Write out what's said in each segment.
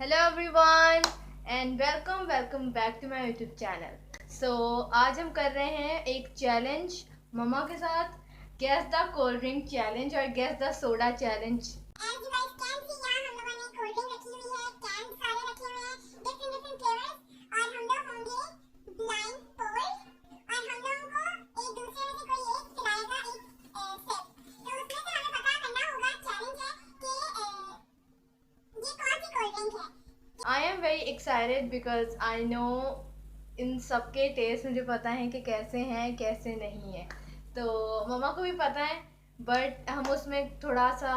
Hello everyone and welcome back to my YouTube channel. So आज हम कर रहे हैं एक चैलेंज मम्मा के साथ, guess the cold drink challenge और guess the soda challenge. I am very excited because I know इन सबके टेस्ट मुझे पता है कि कैसे हैं कैसे नहीं है। तो मम्मा को भी पता है, बट हम उसमें थोड़ा सा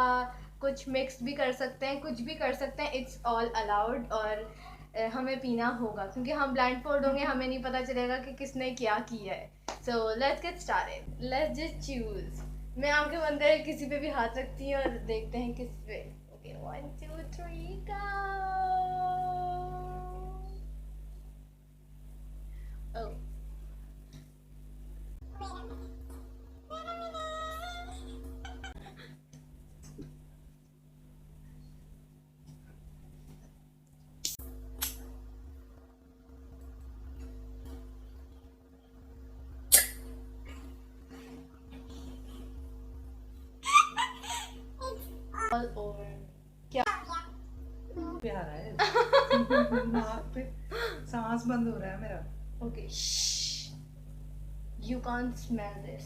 कुछ मिक्स भी कर सकते हैं, कुछ भी कर सकते हैं। इट्स ऑल अलाउड और हमें पीना होगा क्योंकि हम ब्लाइंड फोल्ड होंगे, हमें नहीं पता चलेगा कि किसने क्या किया है। So let's get started, let's just choose. मैं आंखें बंद करके किसी पे भी हाथ रखती हूँ और देखते हैं किस पे। Okay 1 2 3 go। Oh. All over. क्या प्यारा है। नाक पे सांस बंद हो रहा है मेरा। Okay. Shh. You can't smell this.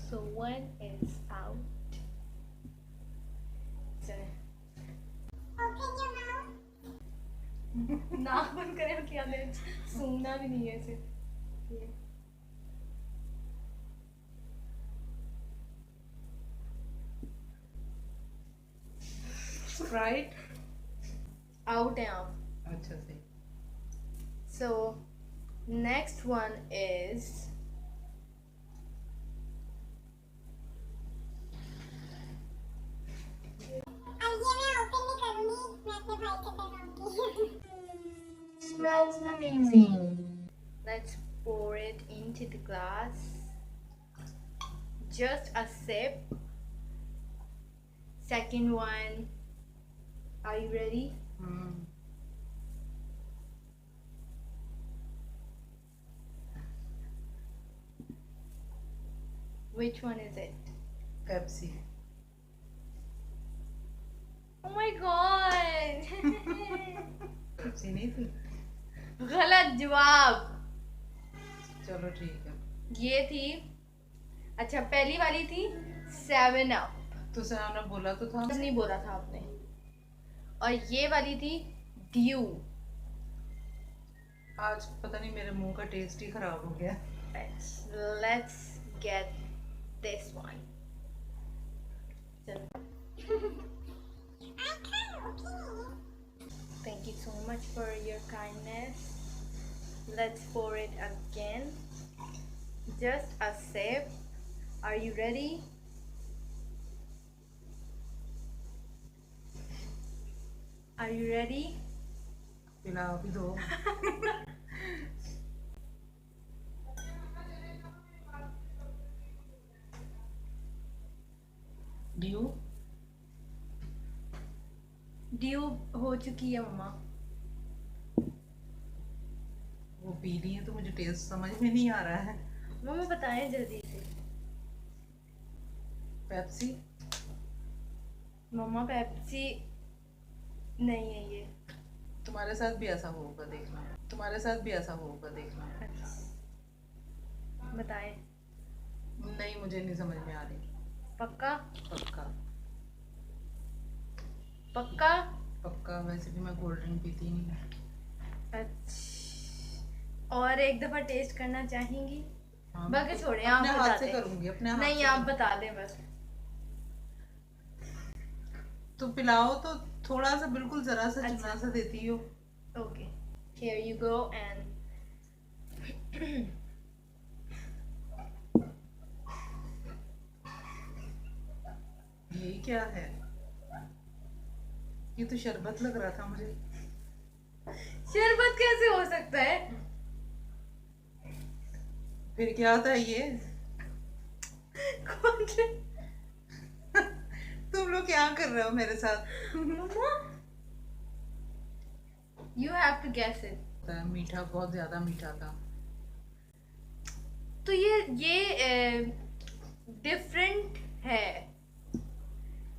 So one is out. चले। नाक बंद करें क्या दे, सूंघना भी नहीं है इसे। स्प्राइट आउट है आप। अच्छा से। So next one is Smells amazing. let's pour it into the glass. Just a sip. Second one. Are you ready? Which one is it? Pepsi. Oh my god! Pepsi नहीं थी। गलत जवाब। चलो ठीक है। ये थी, अच्छा पहली वाली थी 7 अप। तो सर ने बोला तो था। नहीं बोला था आपने। और ये वाली थी ड्यू। आज पता नहीं मेरे मुंह का टेस्ट ही खराब हो गया। Let's get this one. Thank you so much for your kindness. Let's pour it again. Just a sip. Are you ready? Are you ready? पिला भी दो। ड्यू ड्यू हो चुकी है मम्मा। वो पी ली है तो मुझे टेस्ट समझ में नहीं आ रहा है। मम्मा बताएं जल्दी से। पेप्सी। मम्मा पेप्सी नहीं है ये। तुम्हारे साथ भी ऐसा होगा देखना। तुम्हारे साथ भी ऐसा होगा देखना। बताएं। नहीं मुझे नहीं समझ में आ रही। पक्का? पक्का पक्का? पक्का। वैसे भी मैं कोल्ड ड्रिंक पीती नहीं। अच्छा, और एक दफा टेस्ट करना चाहेंगी? हाँ, बाकी छोड़े, आप अपने हाथ बता से दें। करूंगी। अपने हाथ नहीं से आप बता दें बस। तो पिलाओ तो थोड़ा सा, बिल्कुल जरा सा अच्छा। चुना सा देती हो। Okay, here you go and ये क्या है? ये तो शरबत लग रहा था मुझे। शरबत कैसे हो सकता है? फिर क्या होता है ये? कौन से क्या कर रहे हो मेरे साथ? You have to guess it. मीठा, बहुत ज्यादा मीठा था। तो ये डिफरेंट है,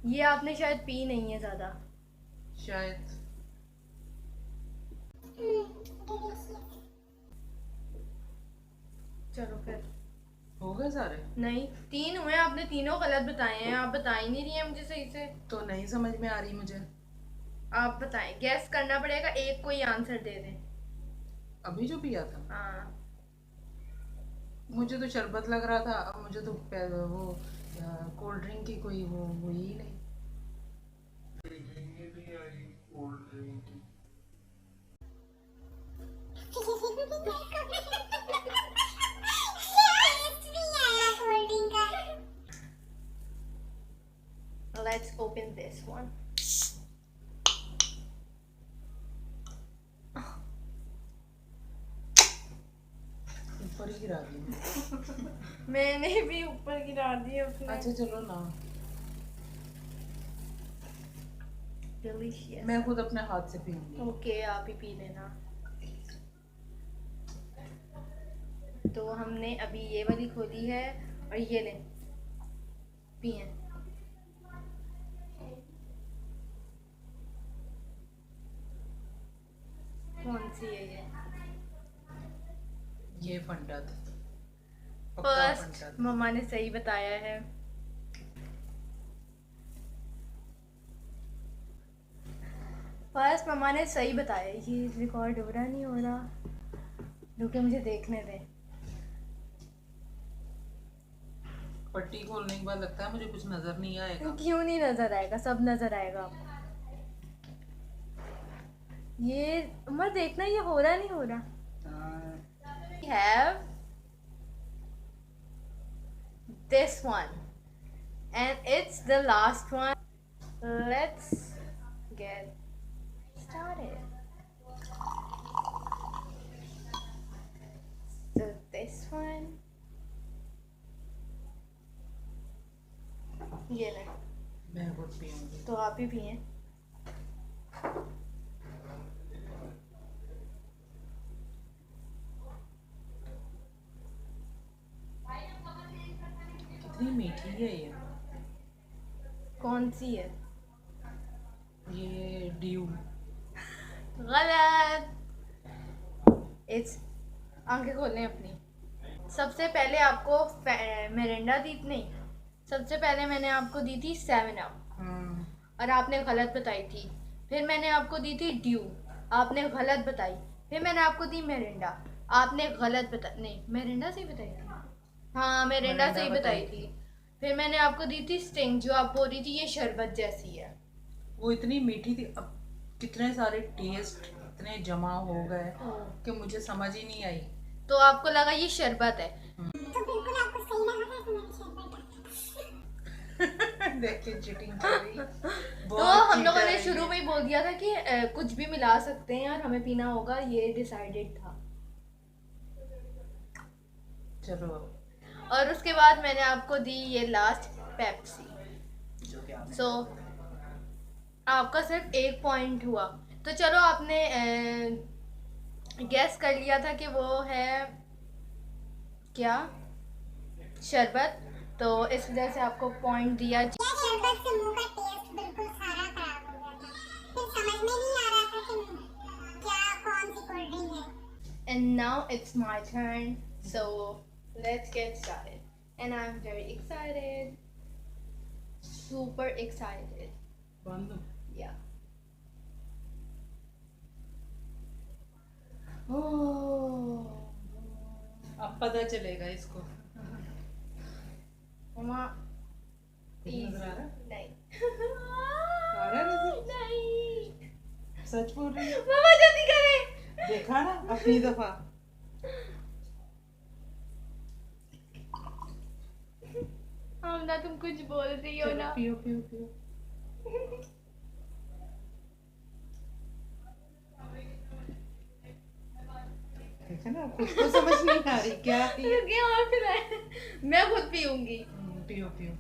ये आपने शायद पी नहीं है ज्यादा। शायद। चलो फिर। हो गए सारे? नहीं, 3 हुए, आपने तीनों गलत बताए हैं। आप बता ही नहीं रही हैं मुझे सही से। तो नहीं समझ में आ रही मुझे। आप बताएं, गैस करना पड़ेगा, एक कोई आंसर दे दें। अभी जो पिया था? हाँ। मुझे तो शरबत लग रहा था, अब मुझे तो वो कोल्ड ड्रिंक की कोई वो हुई ही नहीं। Let's open this one. ऊपर ही गिरा दी। मैंने भी ऊपर गिरा दिया अपने। अच्छा चलो ना, Delicious. मैं खुद अपने हाथ से पीऊंगी। ओके, आप ही पी लेना। तो हमने अभी ये वाली खोली है और ये ले पिए। कौन सी है ये? ये फंटा था, पक्का फर्स्ट फंटा था। मम्मा ने सही बताया है। फर्स्ट मम्मा ने सही बताया। ये रिकॉर्ड हो रहा नहीं हो रहा, रुके मुझे देखने दें। पट्टी खोलने के बाद लगता है मुझे कुछ नजर नहीं आएगा। क्यों नहीं नजर आएगा, सब नजर आएगा आपको। ये मत देखना, ये हो रहा नहीं हो रहा। We have this one and it's the last one. Let's get started. So this one, ये ले, मैं खुद पीऊंगी। तो आप ही पिए। कितनी मीठी है ये। कौन सी है? ये ड्यू। गलत। इट्स, आंखें खोलें अपनी। सबसे पहले आपको मिरिंडा दी, नहीं, सबसे पहले मैंने आपको दी थी 7 अप और आपने गलत बताई थी। फिर मैंने आपको दी थी ड्यू, आपने गलत बताई। फिर मैंने आपको दी मिरिंडा, आपने गलत बता, नहीं मिरिंडा से ही बताई थी। हाँ, मिरिंडा से ही बताई थी। फिर मैंने आपको दी थी स्टिंग, जो आप बोल रही थी ये शरबत जैसी है। वो इतनी मीठी थी। अब कितने सारे टेस्ट इतने जमा हो गए कि मुझे समझ ही नहीं आई। तो आपको लगा ये शरबत है। तो बिल्कुल आपको सही लगा था कि मेरी शरबत है। देखिए चीटिंग कर रही। तो हम लोगों ने शुरू में ही बोल दिया था कि कुछ भी मिला सकते हैं और हमें पीना होगा, ये डिसाइडेड था। चलो, और उसके बाद मैंने आपको दी ये लास्ट पेप्सी। सो आपका सिर्फ 1 पॉइंट हुआ। तो चलो, आपने गैस कर लिया था कि वो है क्या, शरबत, तो इस वजह से आपको पॉइंट दिया। यार शरबत से मुंह का टेस्ट बिल्कुल सारा खराब हो गया था। फिर समझ में नहीं आ रहा था कि क्या कौन सी कोल्ड ड्रिंक है। And now it's my turn, so let's get started. And I'm very excited, super excited. बंद। Yeah. Oh, अब पता चलेगा इसको। मम्मा नजर आ रहा है? नहीं। आ रहा है नजर? नहीं, सच बोल रही है? मम्मा जल्दी करें। देखा ना अपनी दफा। हम ना, तुम कुछ बोल रही हो चलो ना। पियो पियो पियो। देखा ना, खुद को समझ नहीं आ रही क्या है। रुकिए और पिलाएं। मैं खुद पीऊंगी। पियो पियो।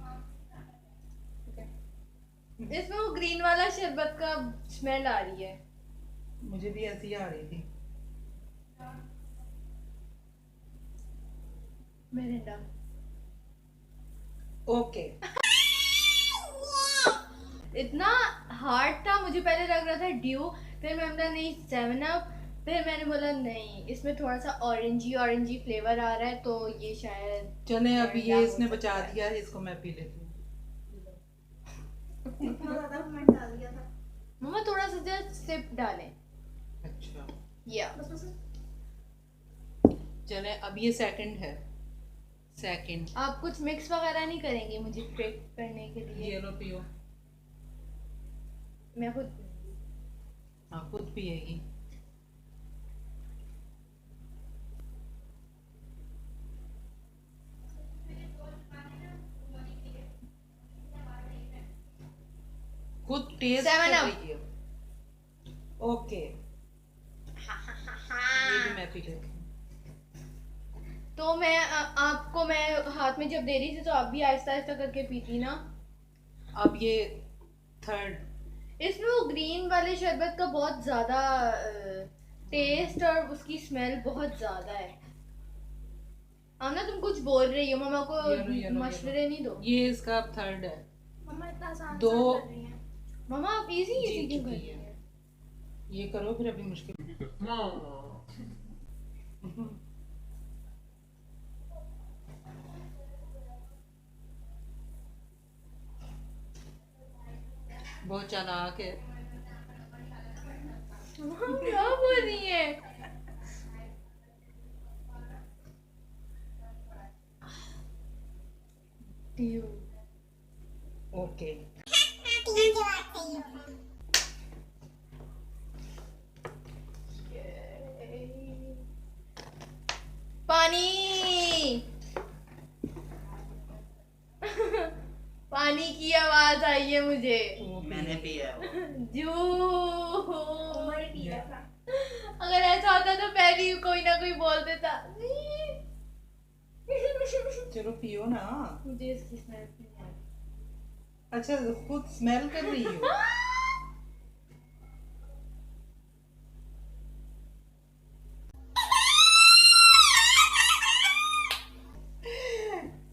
इसमें वो ग्रीन वाला शरबत का स्मेल आ रही है। मुझे भी ऐसी आ रही थी। मिरिंडा। ओके। इतना हार्ड था, मुझे पहले लग रहा था ड्यू, फिर मैंने बोला नहीं 7 अप, फिर मैंने बोला नहीं इसमें थोड़ा सा ऑरेंजी फ्लेवर आ रहा है तो ये शायद चले अब मिरिंडा ये हो इसने सकता बचा है। दिया है, इसको मैं पी लेती हूँ। इतना ज्यादा मैं डाल दिया था। मम्मा थोड़ा सा जस्ट सिप डालें। अच्छा या बस बस। चले अब ये सेकंड है। सेकंड। आप कुछ मिक्स वगैरह नहीं करेंगे मुझे ट्रिक करने के लिए? ये लो पियो। मैं खुद हाँ खुद पिएगी। खुद टेस्ट 7 कर up। रही है। ओके ये भी मैं पी लेती हूँ। तो मैं आपको मैं हाथ में जब दे रही थी तो आप भी आहिस्ता आहिस्ता करके पीती ना। अब ये थर्ड। इसमें वो ग्रीन वाले शरबत का बहुत ज्यादा टेस्ट और उसकी स्मेल बहुत ज्यादा है। आमना तुम कुछ बोल रही हो, मम्मा को ये लो, मशवरे नहीं दो। ये इसका अब थर्ड है। मम्मा इतना आसान दो। आसान कर रही हैं। मम्मा आप इजी जी इजी क्यों कर चुकी रही है। हैं? ये करो फिर अभी मुश्किल। बहुत चालाक है। मम्मा क्या बोल रही है? ड्यू। ओके तीन जवाब सही हो गए। पानी। पानी की आवाज आई है मुझे। मैंने पिया है वो। जू। मम्मा ने पिया था। अगर ऐसा होता तो पहले ही कोई ना कोई बोल देता। चलो पियो ना। मुझे इसकी स्मेल नहीं आ रही। अच्छा खुद स्मेल कर रही हो।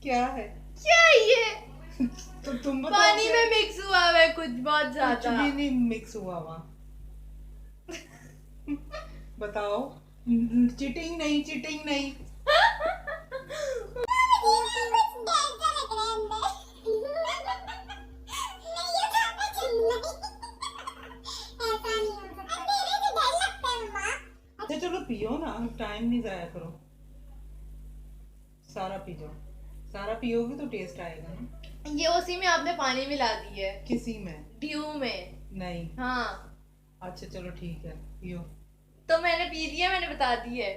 क्या है? क्या ये? तो तुम बताओ पानी क्या? में मिक्स हुआ हुआ है कुछ बहुत कुछ ज्यादा। भी नहीं मिक्स हुआ वहाँ। बताओ। चीटिंग नहीं, चीटिंग नहीं। अच्छा चलो पियो ना, टाइम नहीं जाया करो। सारा पी जाओ। सारा पियोगे तो टेस्ट आएगा ना। ये उसी में आपने पानी मिला दी है। किसी में ड्यू में। नहीं। हाँ अच्छा चलो ठीक है पियो। तो मैंने पी दिया, मैंने बता दी है।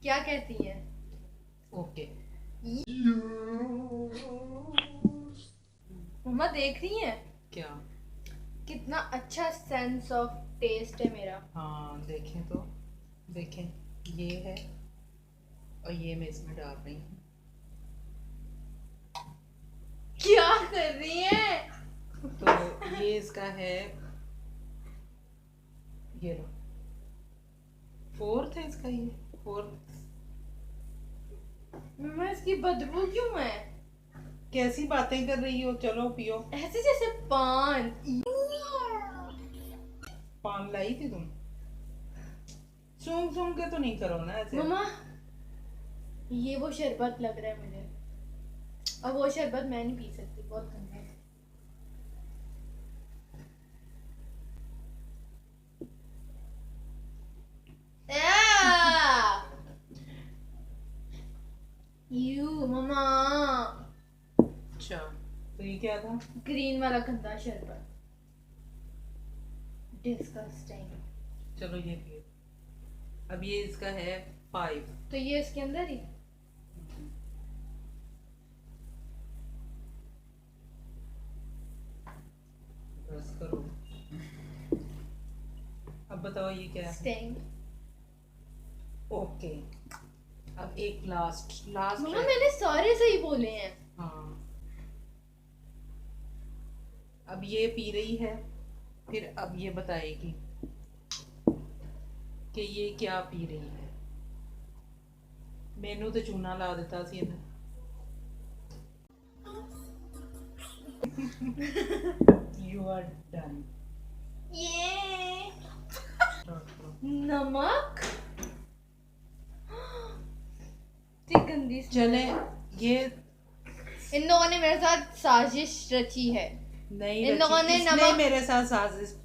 क्या कहती हैं? ओके। मम्मा देख रही हैं क्या? कितना अच्छा सेंस ऑफ टेस्ट है मेरा। हाँ देखें तो देखें, ये है और ये मैं इसमें डाल रही हूँ। क्या कर रही हैं? तो ये इसका है, ये लो। फोर्थ है इसका, ये फोर्थ। मम्मा इसकी बदबू क्यों है? कैसी बातें कर रही हो? चलो पियो। ऐसे जैसे पान। पान लाई थी तुम? सूंघ सूंघ के तो नहीं करो ना ऐसे। मम्मा ये वो शरबत लग रहा है मुझे। अब वो शरबत मैं नहीं पी सकती, बहुत गंदा है। यू मम्मा, अच्छा तो ये क्या था? ग्रीन वाला गंदा शरबत। डिस्गस्टिंग। चलो ये पियो। अब ये इसका है 5। तो ये इसके अंदर ही। बस करो। अब बताओ ये क्या है? स्टिंग। ओके अब एक लास्ट मम्मा मैंने सारे सही बोले हैं। हाँ अब ये पी रही है, फिर अब ये बताएगी कि ये क्या पी रही है। मैनू तो चूना ला दिता सी इन्हें। You are done. ये नमक इतनी गंदी smell। चले ये इन लोगों ने मेरे साथ साजिश रची है। नहीं इन लोगों ने इसने नमक- मेरे साथ साजिश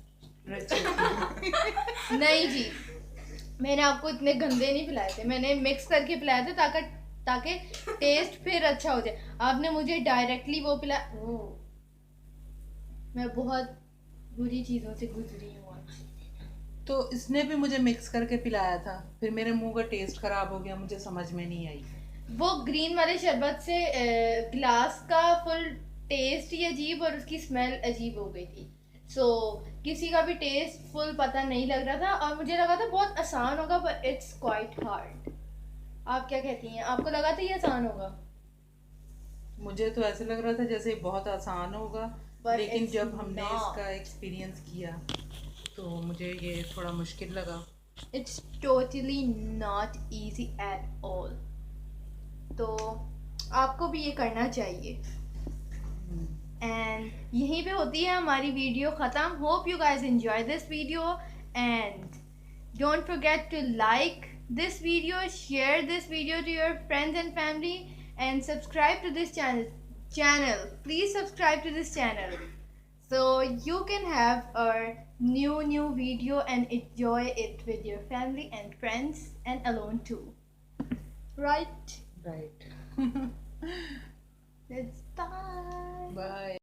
रची थी। नहीं जी, मैंने आपको इतने गंदे नहीं पिलाए थे, मैंने मिक्स करके पिलाए थे ताकि ताकि टेस्ट फिर अच्छा हो जाए। आपने मुझे डायरेक्टली वो पिला ओ, मैं बहुत बुरी चीज़ों से गुजरी हूँ आज। तो इसने भी मुझे मिक्स करके पिलाया था, फिर मेरे मुंह का टेस्ट खराब हो गया, मुझे समझ में नहीं आई। वो ग्रीन वाले शरबत से ग्लास का फुल टेस्ट ही अजीब और उसकी स्मेल अजीब हो गई थी। सो किसी का भी टेस्ट फुल पता नहीं लग रहा था और मुझे लगा था बहुत आसान होगा, पर इट्स क्वाइट हार्ड। आप क्या कहती हैं, आपको लगा था ये आसान होगा? मुझे तो ऐसे लग रहा था जैसे बहुत आसान होगा, But लेकिन it's जब हमने not. इसका एक्सपीरियंस किया तो मुझे ये थोड़ा मुश्किल लगा। It's totally not easy at all. तो आपको भी ये करना चाहिए। एंड यहीं पे होती है हमारी वीडियो ख़त्म। Hope you guys enjoy this video and don't forget to like this video, share this video to your friends and family, and subscribe to this channel. Please subscribe to this channel so you can have a new video and enjoy it with your family and friends and alone too. Right? Right. Let's bye. Bye.